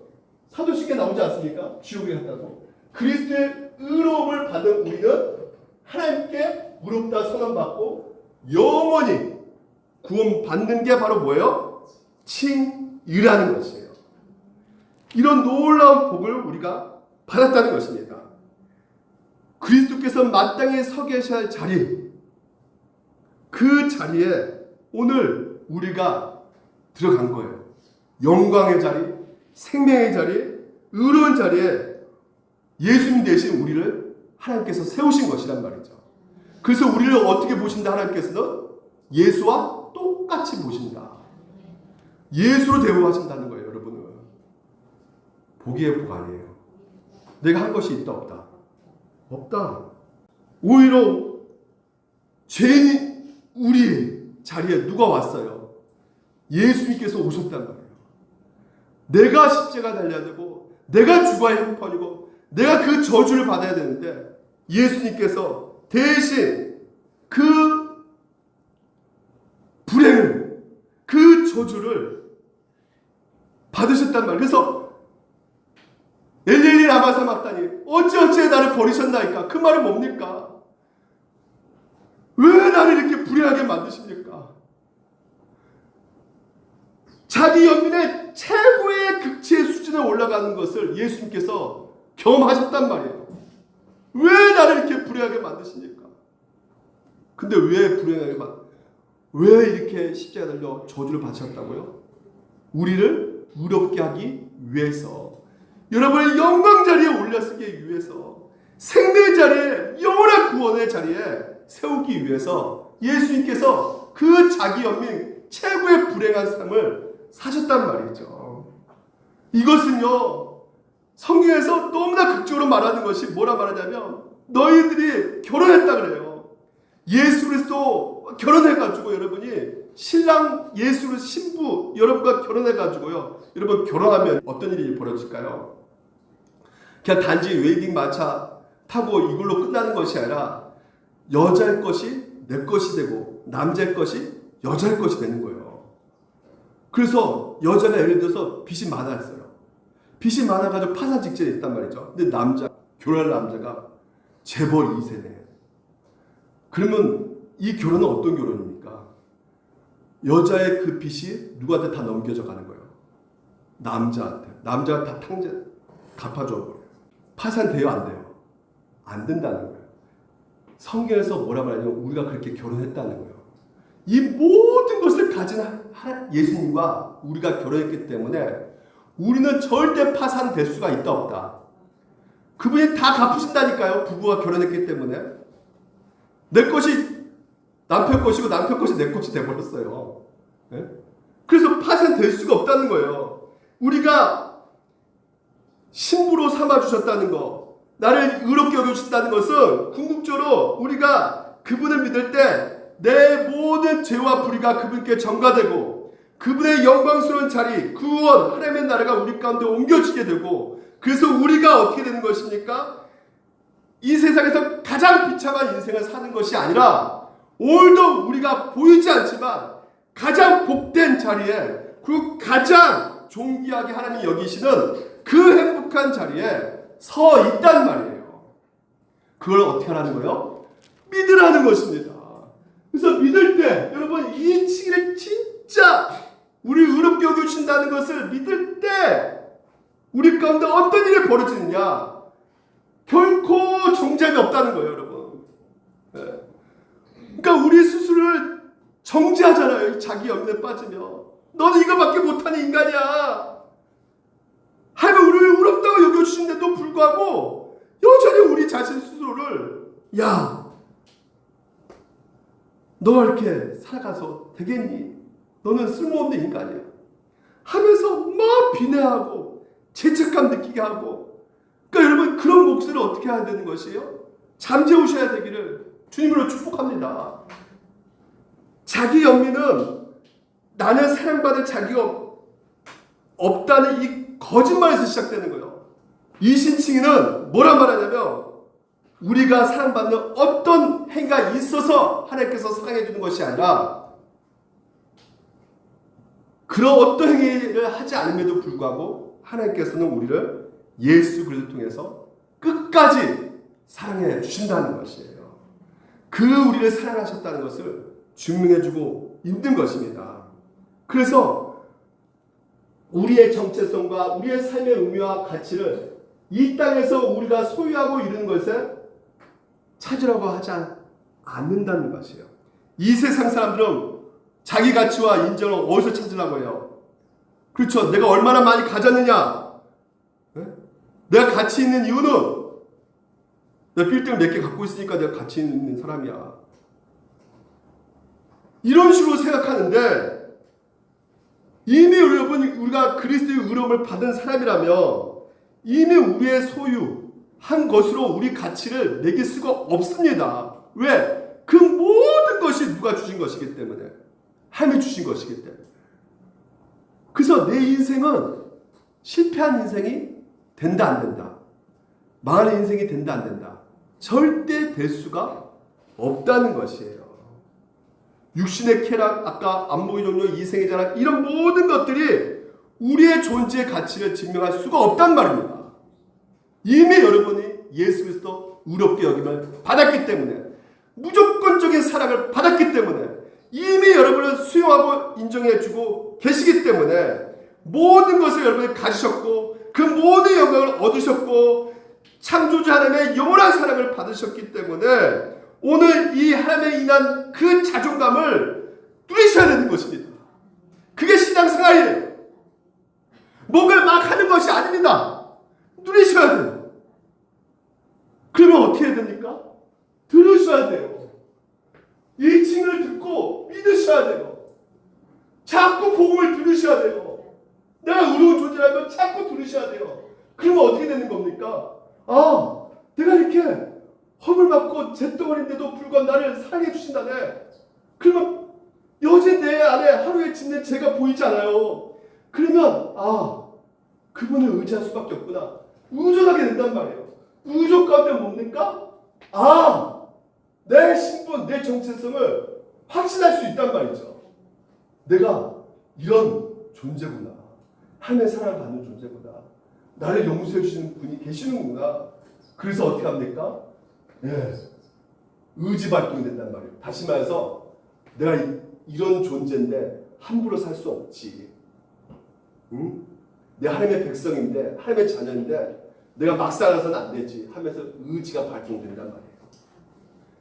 사도신경에 나오지 않습니까? 지옥에 갔다고. 그리스도의 의로움을 받은 우리는 하나님께 의롭다 선언받고 영원히 구원받는 게 바로 뭐예요? 칭의라는 것이에요. 이런 놀라운 복을 우리가 받았다는 것입니다. 그리스도께서 마땅히 서 계셔야 할 자리, 그 자리에 오늘 우리가 들어간 거예요. 영광의 자리, 생명의 자리, 의로운 자리에 예수님 대신 우리를 하나님께서 세우신 것이란 말이죠. 그래서 우리를 어떻게 보신다? 하나님께서는 예수와 똑같이 보신다. 예수로 대우하신다는 거예요. 여러분은 복이에요, 복 아니에요? 내가 한 것이 있다 없다? 없다. 오히려 죄인이 우리 자리에 누가 왔어요? 예수님께서 오셨단 말이에요. 내가 십자가 달려야 되고 내가 죽어야 형편이고 내가 그 저주를 받아야 되는데 예수님께서 대신 그 불행을, 그 저주를 받으셨단 말이에요. 그래서 엘리엘리 라마 사박다니 어찌어찌 나를 버리셨나이까? 그 말은 뭡니까? 왜 나를 이렇게 불행하게 만드십니까? 자기 연민의 최고의 극치의 수준에 올라가는 것을 예수님께서 경험하셨단 말이에요. 왜 나를 이렇게 불행하게 만드십니까? 근데 왜 불행하게 왜 이렇게 십자가 달려 저주를 받으셨다고요? 우리를 의롭게 하기 위해서, 여러분의 영광 자리에 올려쓰기 위해서, 생명의 자리에, 영원한 구원의 자리에 세우기 위해서 예수님께서 그 자기 연민 최고의 불행한 삶을 사셨단 말이죠. 이것은요, 성경에서 너무나 극적으로 말하는 것이 뭐라 말하냐면, 너희들이 결혼했다 그래요. 예수 그리스도 결혼해가지고 여러분이 신랑 예수 신부 여러분과 결혼해가지고요, 여러분 결혼하면 어떤 일이 벌어질까요? 그냥 단지 웨딩 마차 타고 이걸로 끝나는 것이 아니라 여자의 것이 내 것이 되고 남자의 것이 여자의 것이 되는 거예요. 그래서 여자가 예를 들어서 빚이 많았어요. 빚이 많아가지고 파산 직전에 있단 말이죠. 근데 결혼할 남자가 재벌 2세네. 그러면 이 결혼은 어떤 결혼입니까? 여자의 그 빚이 누구한테 다 넘겨져 가는 거예요. 남자한테. 남자가 다 갚아줘 버려요. 파산돼요, 안 돼요? 안 된다는 거예요. 성경에서 뭐라 말하냐면 우리가 그렇게 결혼했다는 거예요. 이 모든 것을 가진 예수님과 우리가 결혼했기 때문에 우리는 절대 파산될 수가 있다 없다. 그분이 다 갚으신다니까요. 부부가 결혼했기 때문에. 내 것이 남편 것이고 남편 것이 내 것이 돼버렸어요. 네? 그래서 파산될 수가 없다는 거예요. 우리가 신부로 삼아주셨다는 거, 나를 의롭게 여겨주신다는 것은 궁극적으로 우리가 그분을 믿을 때 내 모든 죄와 불의가 그분께 전가되고 그분의 영광스러운 자리, 구원, 하나님의 나라가 우리 가운데 옮겨지게 되고, 그래서 우리가 어떻게 되는 것입니까? 이 세상에서 가장 비참한 인생을 사는 것이 아니라 오늘도 우리가 보이지 않지만 가장 복된 자리에, 그리고 가장 존귀하게 하나님이 여기시는 그 행복한 자리에 서 있단 말이에요. 그걸 어떻게 하라는 거예요? 믿으라는 것입니다. 그래서 믿을 때 여러분 이 칭의를 진짜 우리 의롭게 여겨주신다는 것을 믿을 때 우리 가운데 어떤 일이 벌어지느냐? 결코 정죄함이 없다는 거예요, 여러분. 네. 그러니까 우리 스스로를 정죄하잖아요. 자기 연민에 빠지면. 너는 이거밖에 못하는 인간이야. 하나님 우리를 의롭다고 여겨주신데도 불구하고 여전히 우리 자신 스스로를 야, 너 이렇게 살아가서 되겠니? 너는 쓸모없는 인간이야 하면서 막 비난하고 죄책감 느끼게 하고, 그러니까 여러분 그런 목소리를 어떻게 해야 되는 것이에요? 잠재우셔야 되기를 주님으로 축복합니다. 자기 연민은 나는 사랑받을 자기가 없다는 이 거짓말에서 시작되는 거예요. 이신칭의는 뭐란 말하냐면 우리가 사랑받는 어떤 행위가 있어서 하나님께서 사랑해 주는 것이 아니라 그런 어떤 행위를 하지 않음에도 불구하고 하나님께서는 우리를 예수 그리스도를 통해서 끝까지 사랑해 주신다는 것이에요. 그 우리를 사랑하셨다는 것을 증명해 주고 있는 것입니다. 그래서 우리의 정체성과 우리의 삶의 의미와 가치를 이 땅에서 우리가 소유하고 이루는 것에 찾으라고 하지 않는다는 것이에요. 이 세상 사람들은 자기 가치와 인정을 어디서 찾으려고 해요? 그렇죠. 내가 얼마나 많이 가졌느냐? 네? 내가 가치 있는 이유는 내가 빌딩을 몇 개 갖고 있으니까 내가 가치 있는 사람이야. 이런 식으로 생각하는데 이미 여러분 우리가 그리스도의 의로움을 받은 사람이라면 이미 우리의 소유한 것으로 우리 가치를 매길 수가 없습니다. 왜? 그 모든 것이 누가 주신 것이기 때문에, 하나님이 주신 것이기 때문에. 그래서 내 인생은 실패한 인생이 된다 안 된다, 망하는 인생이 된다 안 된다, 절대 될 수가 없다는 것이에요. 육신의 쾌락, 아까 안목의 종료, 이생의 자랑, 이런 모든 것들이 우리의 존재의 가치를 증명할 수가 없단 말입니다. 이미 여러분이 예수 그리스도 의롭게 여김을 받았기 때문에, 무조건적인 사랑을 받았기 때문에, 이미 여러분을 수용하고 인정해주고 계시기 때문에 모든 것을 여러분이 가지셨고 그 모든 영광을 얻으셨고 창조주 하나님의 영원한 사랑을 받으셨기 때문에 오늘 이 하나님에 인한 그 자존감을 누리셔야 되는 것입니다. 그게 신앙생활이에요. 뭔가를 막 하는 것이 아닙니다. 누리셔야 돼요. 그러면 어떻게 해야 됩니까? 들으셔야 돼요. 이 칭을 듣고 믿으셔야 돼요. 자꾸 복음을 들으셔야 돼요. 내가 의로운 존재라면 자꾸 들으셔야 돼요. 그러면 어떻게 되는 겁니까? 아, 내가 이렇게 허물 받고 잿덩어리인데도 불구하고 나를 사랑해 주신다네. 그러면 여전히 내 안에 하루에 짓는 죄가 보이지 않아요. 그러면 아, 그분을 의지할 수밖에 없구나. 의존하게 된단 말이에요. 의존 가운데 뭡니까? 아, 내 신분, 내 정체성을 확신할 수 있단 말이죠. 내가 이런 존재구나. 하나님의 사랑을 받는 존재구나. 나를 용서해 주시는 분이 계시는구나. 그래서 어떻게 합니까? 예, 의지 발동이 된단 말이에요. 다시 말해서 내가 이런 존재인데 함부로 살 수 없지. 응? 내 하나님의 백성인데, 하나님의 자녀인데 내가 막 살아서는 안 되지 하면서 의지가 발동된단 말이에요.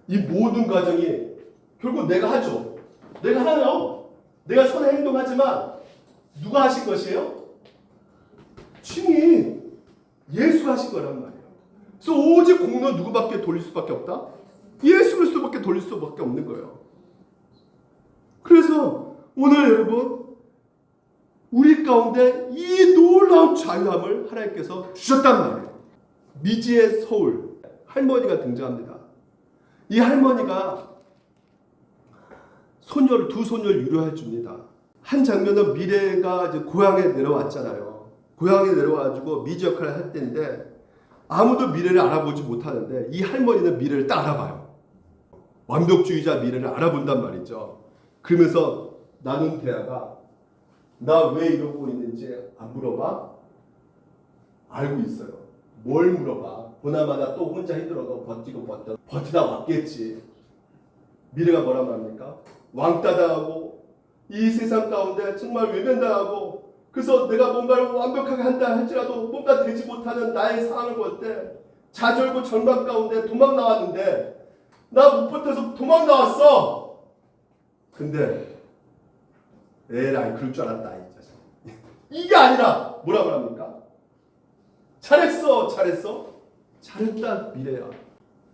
이 모든 과정이 결국 내가 하죠. 내가 하나요. 내가 선한 행동하지만 누가 하신 것이에요? 친히 예수가 하신 거란 말이에요. 그래서 오직 공로 누구밖에 돌릴 수밖에 없다? 예수 그리스도밖에 돌릴 수밖에 없는 거예요. 그래서 오늘 여러분 우리 가운데 이 놀라운 자유함을 하나님께서 주셨단 말이에요. 미지의 서울 할머니가 등장합니다. 이 할머니가 두 소녀를 유로해 줍니다. 한 장면은 미래가 이제 고향에 내려왔잖아요. 고향에 내려와가지고 미지 역할을 할 때인데 아무도 미래를 알아보지 못하는데 이 할머니는 미래를 딱 알아봐요. 완벽주의자 미래를 알아본단 말이죠. 그러면서 나눈 대화가 나 왜 이러고 있는지 안 물어봐? 알고 있어요. 뭘 물어봐? 보나마나 또 혼자 힘들어도 버티다 왔겠지. 미래가 뭐란 말입니까? 왕따 당하고 이 세상 가운데 정말 외면당하고 그래서 내가 뭔가를 완벽하게 한다 할지라도 뭔가 되지 못하는 나의 상황을 볼 때 좌절과 절망 가운데 도망 나왔는데 나 못 버텨서 도망 나왔어. 근데 에라이 그럴 줄 알았다 이 자식. 이게 아니라 뭐라고 합니까? 잘했어. 잘했다 미래야.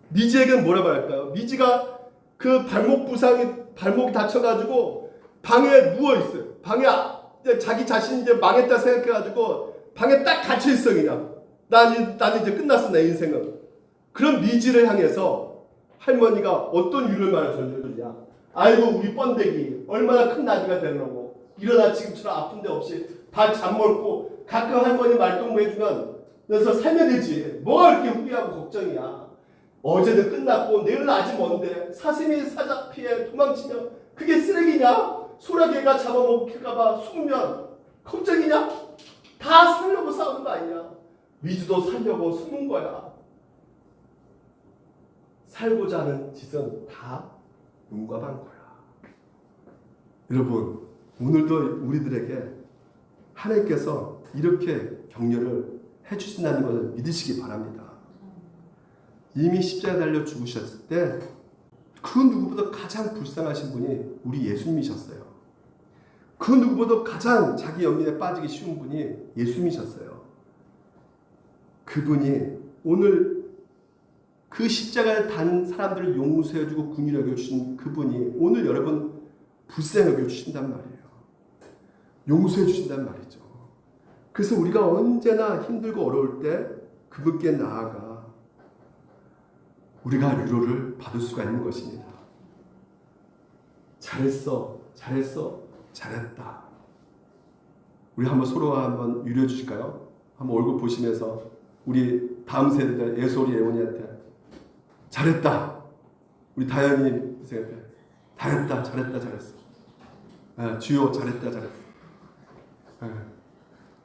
미지에게는 뭐라고 할까요? 미지가 그 발목이 다쳐가지고 방에 누워 있어요. 방에 자기 자신이 이제 망했다 생각해가지고 방에 딱 갇혀 있어 그냥. 나는 이제 끝났어 내 인생은. 그런 미지를 향해서 할머니가 어떤 유를 말을 전해주냐? 아이고 우리 번데기 얼마나 큰 나비가 되려고 일어나 지금처럼 아픈 데 없이 다 잠먹고 가끔 할머니 말동무 해주면 그래서 살면 되지. 뭐가 이렇게 후회하고 걱정이야. 어제는 끝났고 내일은 아직 먼데 사슴이 사자 피해 도망치면 그게 쓰레기냐? 소라게가 잡아먹힐까봐 숨으면 걱정이냐? 다 살려고 싸우는 거 아니냐? 미주도 살려고 숨은 거야. 살고자 하는 짓은 다 용감한 거야. 여러분 오늘도 우리들에게 하나님께서 이렇게 격려를 해주신다는 것을 믿으시기 바랍니다. 이미 십자가에 달려 죽으셨을 때 그 누구보다 가장 불쌍하신 분이 우리 예수님이셨어요. 그 누구보다 가장 자기 연민에 빠지기 쉬운 분이 예수님이셨어요. 그분이 오늘 그 십자가에 단 사람들을 용서해주고 긍휼히 여겨주신 그분이 오늘 여러분 불쌍히 여겨주신단 말이에요. 용서해 주신단 말이죠. 그래서 우리가 언제나 힘들고 어려울 때 그분께 나아가 우리가 위로를 받을 수가 있는 것입니다. 잘했어. 잘했다. 우리 한번 서로가 한번 위로해 주실까요? 한번 얼굴 보시면서 우리 다음 세대들 애솔이 애원이한테 잘했다. 우리 다현이 선생님한테 잘했다. 잘했어. 주요 잘했다.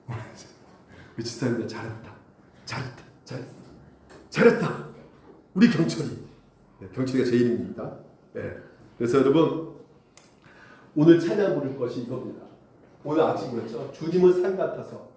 우리 집사님들 잘했다. 우리 경철이. 네, 경철이가 제 이름입니다. 네. 그래서 여러분 오늘 찬양 부를 것이 이겁니다. 오늘 아침 그랬죠. 주님은 산 같아서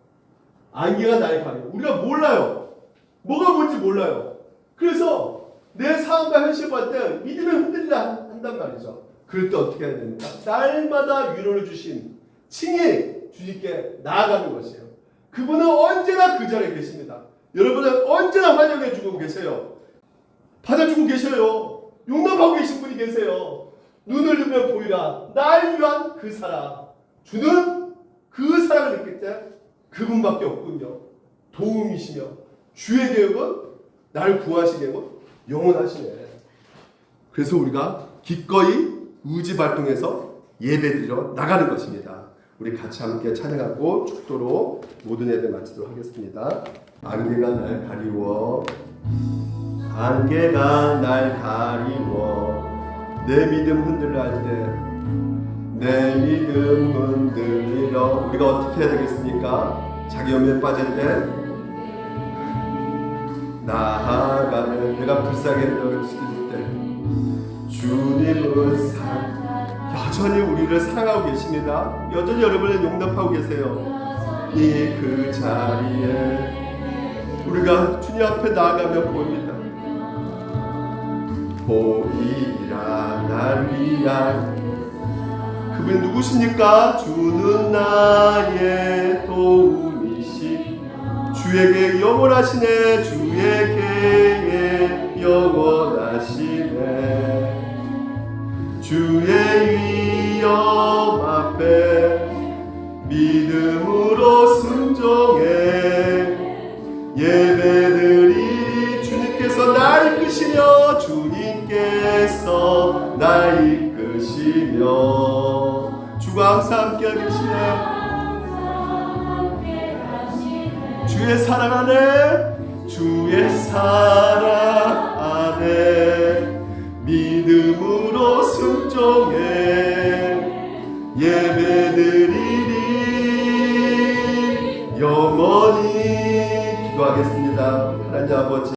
안개가 나의 가리고 우리가 몰라요. 뭐가 뭔지 몰라요. 그래서 내 상황과 현실 볼 때 믿음의 흔들리라 한단 말이죠. 그럴 때 어떻게 해야 됩니까? 날마다 위로를 주신 칭의 주님께 나아가는 것이에요. 그분은 언제나 그 자리에 계십니다. 여러분은 언제나 환영해주고 계세요. 받아주고 계셔요. 용납하고 계신 분이 계세요. 눈을 들면 보이라 날 위한 그 사랑. 주는 그 사랑을 느낄 때 그분밖에 없군요. 도움이시며 주의 계획은 날 구하신 계획은 영원하시네. 그래서 우리가 기꺼이 의지 발동해서 예배드리러 나가는 것입니다. 우리 같이 함께 찬양하고 축도로 모든 예배 마치도록 하겠습니다. 안개가 날 가리워 안개가 날 가리워 내 믿음 흔들려 할 때 내 믿음 흔들리러 우리가 어떻게 해야 되겠습니까? 자기 염려에 빠질 때 나아가는 내가 불쌍히 여겨주실 때 주님은 여전히 우리를 사랑하고 계십니다. 여전히 여러분을 용납하고 계세요. 이 그 자리에 우리가 주님 앞에 나아가면 보입니다. 보이라 날 위한 그분이 누구십니까? 주는 나의 도움이시 주에게 영원하시네. 주에게 영원하시네. 주의 위엄 앞에 믿음으로 순종해 예배드리 주님께서 날 이끄시며 주님께서 날 이끄시며 주가 항상 함께 계시네. 주의 사랑 안에 주의 사랑 안에 믿음으로 순종해 예배드리리 영원히 기도하겠습니다. 하나님 아버지